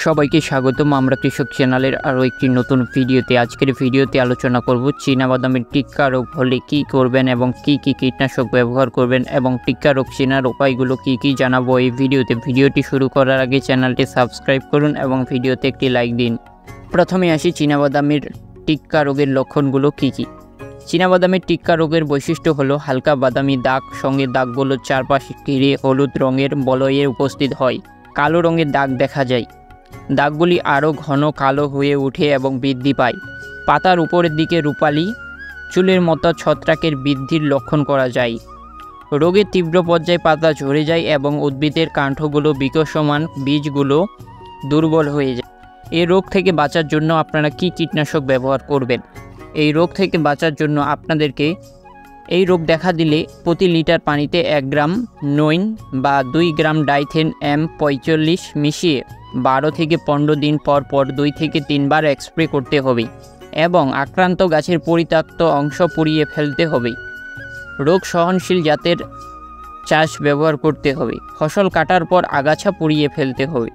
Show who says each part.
Speaker 1: সবাইকে স্বাগতম। আমরা কৃষক চ্যানেলের আরও একটি নতুন ভিডিওতে। আজকের ভিডিওতে আলোচনা করব চীনাবাদামের টিক্কা রোগ হলে কী করবেন এবং কী কীটনাশক ব্যবহার করবেন এবং টিক্কা রোগ চেনার উপায়গুলো কী জানাবো এই ভিডিওতে। ভিডিওটি শুরু করার আগে চ্যানেলটি সাবস্ক্রাইব করুন এবং ভিডিওতে একটি লাইক দিন। প্রথমে আসি চীনাবাদামের টিক্কা রোগের লক্ষণগুলো কী। চীনাবাদামের টিক্কা রোগের বৈশিষ্ট্য হলো হালকা বাদামি দাগ, সঙ্গে দাগগুলো চারপাশে ঘিরে হলুদ রঙের বলয়ে উপস্থিত হয়। কালো রঙের দাগ দেখা যায়। দাগগুলি আরও ঘন কালো হয়ে ওঠে এবং বৃদ্ধি পায়। পাতার উপরের দিকে রূপালি চুলের মতো ছত্রাকের বৃদ্ধির লক্ষণ করা যায়। রোগের তীব্র পর্যায়ে পাতা ঝরে যায় এবং উদ্ভিদের কাণ্ঠগুলো বিকশমান, বীজগুলো দুর্বল হয়ে যায়। এই রোগ থেকে বাঁচার জন্য আপনারা কী কীটনাশক ব্যবহার করবেন? এই রোগ থেকে বাঁচার জন্য আপনাদেরকে এই রোগ দেখা দিলে প্রতি লিটার পানিতে 1 গ্রাম নইন বা 2 গ্রাম ডাইথেন M45 মিশিয়ে 12 থেকে 15 দিন পর 2 থেকে 3 বার স্প্রে করতে হবে এবং আক্রান্ত গাছের পরিত্যক্ত অংশ পুড়িয়ে ফেলতে হবে। রোগ সহনশীল জাতের চাষ ব্যবহার করতে হবে। ফসল কাটার পর আগাছা পুড়িয়ে ফেলতে হবে।